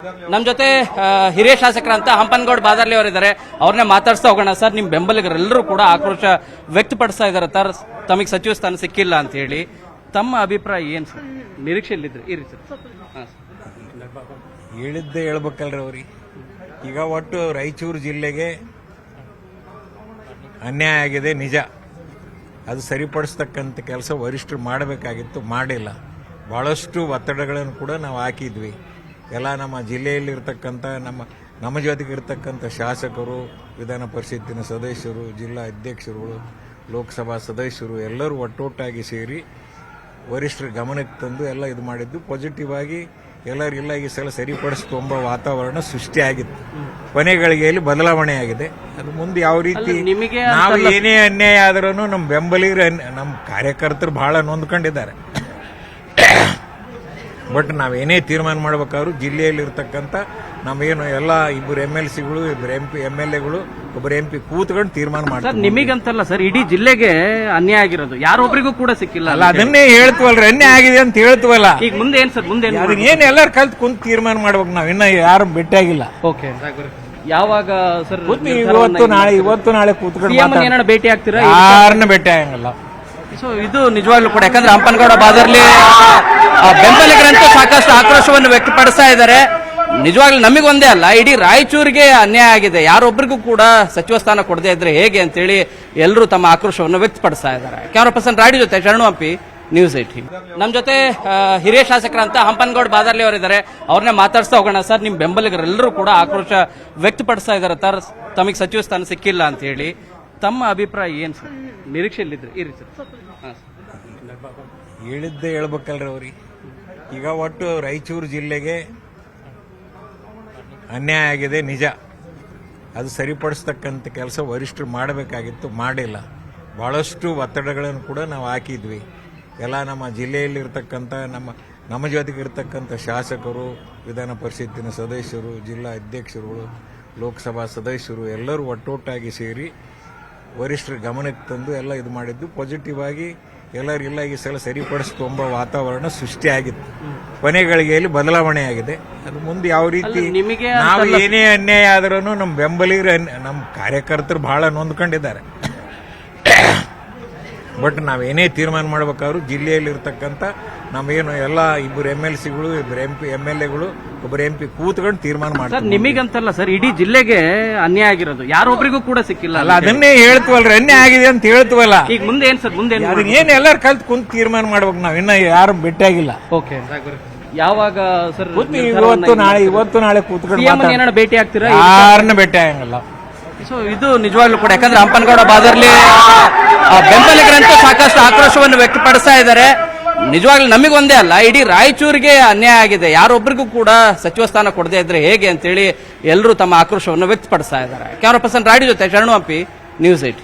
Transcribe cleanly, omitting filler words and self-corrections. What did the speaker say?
ನಮ್ಮ ಜೊತೆ ಹಿರಿಯ ಶಾಸಕರಂತ ಹಂಪನಗೌಡ ಬಾದಾರ್ಲಿ ಅವರಿದ್ದಾರೆ. ಅವ್ರನ್ನೇ ಮಾತಾಡ್ಸ್ತಾ ಹೋಗೋಣ. ಸರ್, ನಿಮ್ಮ ಬೆಂಬಲಿಗರೆಲ್ಲರೂ ಕೂಡ ಆಕ್ರೋಶ ವ್ಯಕ್ತಪಡಿಸ್ತಾ ಇದ್ದಾರೆ. ತಮಗೆ ಸಚಿವ ಸ್ಥಾನ ಸಿಕ್ಕಿಲ್ಲ ಅಂತ ಹೇಳಿ. ತಮ್ಮ ಅಭಿಪ್ರಾಯ ಏನು ಸರ್? ನಿರೀಕ್ಷೆಯಲ್ಲಿದ್ರಿ ಇರಿ ಸರ್. ಹೇಳಿದ್ದೇ ಹೇಳ್ಬೇಕಲ್ರಿ ಅವ್ರಿಗೆ. ಈಗ ಒಟ್ಟು ರಾಯಚೂರು ಜಿಲ್ಲೆಗೆ ಅನ್ಯಾಯ ಆಗಿದೆ, ನಿಜ. ಅದು ಸರಿಪಡಿಸ್ತಕ್ಕಂಥ ಕೆಲಸ ವರಿಷ್ಠರು ಮಾಡಬೇಕಾಗಿತ್ತು, ಮಾಡಿಲ್ಲ. ಬಹಳಷ್ಟು ಒತ್ತಡಗಳನ್ನು ಕೂಡ ನಾವು ಹಾಕಿದ್ವಿ. ಎಲ್ಲ ನಮ್ಮ ಜಿಲ್ಲೆಯಲ್ಲಿರ್ತಕ್ಕಂಥ ನಮ್ಮ ಜೊತೆಗೆ ಇರ್ತಕ್ಕಂಥ ಶಾಸಕರು, ವಿಧಾನ ಪರಿಷತ್ತಿನ ಸದಸ್ಯರು, ಜಿಲ್ಲಾ ಅಧ್ಯಕ್ಷರುಗಳು, ಲೋಕಸಭಾ ಸದಸ್ಯರು ಎಲ್ಲರೂ ಒಟ್ಟೊಟ್ಟಾಗಿ ಸೇರಿ ವರಿಷ್ಠರ ಗಮನಕ್ಕೆ ತಂದು ಎಲ್ಲ ಇದು ಮಾಡಿದ್ದು. ಪಾಸಿಟಿವ್ ಆಗಿ ಎಲ್ಲರೂ ಇಲ್ಲ ಈ ಸಲ ಸರಿಪಡಿಸ್ಕೊಂಬ ವಾತಾವರಣ ಸೃಷ್ಟಿಯಾಗಿತ್ತು. ಕೊನೆ ಗಳಿಗೆಯಲ್ಲಿ ಬದಲಾವಣೆ ಆಗಿದೆ. ಅದು ಮುಂದೆ ಯಾವ ರೀತಿ ನಾವು ಏನೇ ಅನ್ಯಾಯ ಆದ್ರೂ ನಮ್ಮ ಬೆಂಬಲಿಗರು, ನಮ್ಮ ಕಾರ್ಯಕರ್ತರು ಬಹಳ ನೊಂದ್ಕೊಂಡಿದ್ದಾರೆ. ಬಟ್ ನಾವೇನೇ ತೀರ್ಮಾನ ಮಾಡಬೇಕಾದ್ರೂ ಜಿಲ್ಲೆಯಲ್ಲಿರ್ತಕ್ಕಂಥ ನಮಗೇನು ಎಲ್ಲ ಇಬ್ಬರು MLCಗಳು, ಇಬ್ಬರು MLAಗಳು, ಒಬ್ಬರು MP ಕೂತ್ಕೊಂಡು ತೀರ್ಮಾನ ಮಾಡ್ತಾರೆ. ನಿಮಗಂತಲ್ಲ ಸರ್, ಇಡೀ ಜಿಲ್ಲೆಗೆ ಅನ್ಯಾಯ ಆಗಿರೋದು ಯಾರೊಬ್ಬರಿಗೂ ಕೂಡ ಸಿಕ್ಕಿಲ್ಲ. ಅಲ್ಲ, ಅದನ್ನೇ ಹೇಳ್ತೀವಲ್ರಿ, ಅನ್ಯಾಯ ಆಗಿದೆ ಅಂತ ಹೇಳ್ತೀವಲ್ಲ. ಈಗ ಮುಂದೆ ಏನ್ ಸರ್? ಮುಂದೆ ಏನ್ ಎಲ್ಲರೂ ಕಲ್ತು ಕುಂತು ತೀರ್ಮಾನ ಮಾಡ್ಬೇಕು. ನಾವು ಇನ್ನ ಯಾರು ಭೇಟಿಯಾಗಿಲ್ಲ. ಓಕೆ, ಯಾವಾಗ ಸರ್? ಇವತ್ತು ನಾಳೆ ಕೂತ್ಕೊಂಡು ಏನಾರ ಭೇಟಿ ಆಗ್ತೀರಾ? ಯಾರನ್ನ ಭೇಟಿ ಆಗಂಗಿಲ್ಲ. ಸೊ ಇದು ನಿಜವಾಗ್ಲೂ ಕೂಡ, ಯಾಕಂದ್ರೆ ಹಂಪನಗೌಡ ಬಾದಾರ್ಲಿ ಬೆಂಬಲಿಗರಂತೂ ಸಾಕಷ್ಟು ಆಕ್ರೋಶವನ್ನು ವ್ಯಕ್ತಪಡಿಸ್ತಾ ಇದ್ದಾರೆ. ನಿಜವಾಗ್ಲೂ ನಮಗೊಂದೇ ಅಲ್ಲ, ಇಡೀ ರಾಯಚೂರಿಗೆ ಅನ್ಯಾಯ ಆಗಿದೆ, ಯಾರೊಬ್ಬರಿಗೂ ಕೂಡ ಸಚಿವ ಸ್ಥಾನ ಕೊಡದೇ ಇದ್ರೆ ಹೇಗೆ ಅಂತೇಳಿ ಎಲ್ಲರೂ ತಮ್ಮ ಆಕ್ರೋಶವನ್ನು ವ್ಯಕ್ತಪಡಿಸ್ತಾ ಇದ್ದಾರೆ. ಕ್ಯಾಮರಾ ಪರ್ಸನ್ ರಾಡಿ ಜೊತೆ ಶರಣು ಹಂಪಿ, ನ್ಯೂಸ್ 18. ನಮ್ಮ ಜೊತೆ ಹಿರಿಯ ಶಾಸಕರಂತ ಹಂಪನಗೌಡ ಬಾದಾರ್ಲಿ ಅವರಿದ್ದಾರೆ. ಅವ್ರನ್ನೇ ಮಾತಾಡ್ಸ್ತಾ ಹೋಗೋಣ. ಸರ್, ನಿಮ್ಮ ಬೆಂಬಲಿಗರೆಲ್ಲರೂ ಕೂಡ ಆಕ್ರೋಶ ವ್ಯಕ್ತಪಡಿಸ್ತಾ ಇದ್ದಾರೆ. ತಮಗೆ ಸಚಿವ ಸ್ಥಾನ ಸಿಕ್ಕಿಲ್ಲ ಅಂತ ಹೇಳಿ. ತಮ್ಮ ಅಭಿಪ್ರಾಯ ಏನು ಸರ್? ನಿರೀಕ್ಷೆಯಲ್ಲಿದ್ರಿ ಇರಿ ಸರ್. ಹೇಳಿದ್ದೇ ಹೇಳ್ಬೇಕಲ್ರಿ ಅವ್ರಿಗೆ. ಈಗ ಒಟ್ಟು ರಾಯಚೂರು ಜಿಲ್ಲೆಗೆ ಅನ್ಯಾಯ ಆಗಿದೆ, ನಿಜ. ಅದು ಸರಿಪಡಿಸ್ತಕ್ಕಂಥ ಕೆಲಸ ವರಿಷ್ಠರು ಮಾಡಬೇಕಾಗಿತ್ತು, ಮಾಡಿಲ್ಲ. ಬಹಳಷ್ಟು ಒತ್ತಡಗಳನ್ನು ಕೂಡ ನಾವು ಹಾಕಿದ್ವಿ. ಎಲ್ಲ ನಮ್ಮ ಜಿಲ್ಲೆಯಲ್ಲಿರ್ತಕ್ಕಂಥ ನಮ್ಮ ಜೊತೆಗೆ ಇರ್ತಕ್ಕಂಥ ಶಾಸಕರು, ವಿಧಾನ ಪರಿಷತ್ತಿನ ಸದಸ್ಯರು, ಜಿಲ್ಲಾ ಅಧ್ಯಕ್ಷರುಗಳು, ಲೋಕಸಭಾ ಸದಸ್ಯರು ಎಲ್ಲರೂ ಒಟ್ಟೊಟ್ಟಾಗಿ ಸೇರಿ ವರಿಷ್ಠರ ಗಮನಕ್ಕೆ ತಂದು ಎಲ್ಲ ಇದು ಮಾಡಿದ್ದು. ಪಾಸಿಟಿವ್ ಆಗಿ ಎಲ್ಲರೂ ಇಲ್ಲ ಈ ಸಲ ಸರಿಪಡಿಸ್ಕೊಂಬ ವಾತಾವರಣ ಸೃಷ್ಟಿಯಾಗಿತ್ತು. ಕೊನೆ ಗಳಿಗೆಯಲ್ಲಿ ಬದಲಾವಣೆ ಆಗಿದೆ. ಅದು ಮುಂದೆ ಯಾವ ರೀತಿ ನಾವು ಏನೇ ಅನ್ಯಾಯ ಆದ್ರೂ ನಮ್ಮ ಬೆಂಬಲಿಗರು, ನಮ್ಮ ಕಾರ್ಯಕರ್ತರು ಬಹಳ ನೊಂದ್ಕೊಂಡಿದ್ದಾರೆ. ಬಟ್ ನಾವೇನೇ ತೀರ್ಮಾನ ಮಾಡಬೇಕಾದ್ರೂ ಜಿಲ್ಲೆಯಲ್ಲಿರ್ತಕ್ಕಂಥ ನಮಗೇನು ಎಲ್ಲ ಇಬ್ಬರು MLCಗಳು, ಇಬ್ಬರು MLAಗಳು, ಒಬ್ಬರು MP ಕೂತ್ಕೊಂಡು ತೀರ್ಮಾನ ಮಾಡ್ತಾರೆ. ನಿಮಗಂತಲ್ಲ ಸರ್, ಇಡೀ ಜಿಲ್ಲೆಗೆ ಅನ್ಯಾಯ ಆಗಿರೋದು ಯಾರೊಬ್ಬರಿಗೂ ಕೂಡ ಸಿಕ್ಕಿಲ್ಲ. ಅಲ್ಲ, ಅದನ್ನೇ ಹೇಳ್ತೀವಲ್ರಿ, ಅನ್ಯಾಯ ಆಗಿದೆ ಅಂತ ಹೇಳ್ತೀವಲ್ಲ. ಈಗ ಮುಂದೆ ಏನ್ ಸರ್? ಮುಂದೆ ಏನ್ ಎಲ್ಲರೂ ಕಲ್ತು ಕುಂತು ತೀರ್ಮಾನ ಮಾಡ್ಬೇಕು. ನಾವು ಇನ್ನ ಯಾರು ಭೇಟಿಯಾಗಿಲ್ಲ. ಓಕೆ, ಯಾವಾಗ ಸರ್? ಇವತ್ತು ನಾಳೆ ಕೂತ್ಕೊಂಡು ಏನಾರ ಭೇಟಿ ಆಗ್ತೀರಾ? ಯಾರನ್ನ ಭೇಟಿ ಆಗಂಗಿಲ್ಲ. ಸೊ ಇದು ನಿಜವಾಗ್ಲೂ ಕೂಡ, ಯಾಕಂದ್ರೆ ಹಂಪನಗೌಡ ಬಾದಾರ್ಲಿ ಬೆಂಬಲಿಗರಂತೂ ಸಾಕಷ್ಟು ಆಕ್ರೋಶವನ್ನು ವ್ಯಕ್ತಪಡಿಸ್ತಾ ಇದ್ದಾರೆ. ನಿಜವಾಗ್ಲೂ ನಮಗೊಂದೇ ಅಲ್ಲ, ಇಡೀ ರಾಯಚೂರಿಗೆ ಅನ್ಯಾಯ ಆಗಿದೆ, ಯಾರೊಬ್ಬರಿಗೂ ಕೂಡ ಸಚಿವ ಸ್ಥಾನ ಕೊಡದೇ ಇದ್ರೆ ಹೇಗೆ ಅಂತೇಳಿ ಎಲ್ಲರೂ ತಮ್ಮ ಆಕ್ರೋಶವನ್ನು ವ್ಯಕ್ತಪಡಿಸ್ತಾ ಇದ್ದಾರೆ. ಕ್ಯಾಮರಾ ಪರ್ಸನ್ ರಾಡಿ ಜೊತೆ ಶರಣು ಹಂಪಿ, ನ್ಯೂಸ್ 18.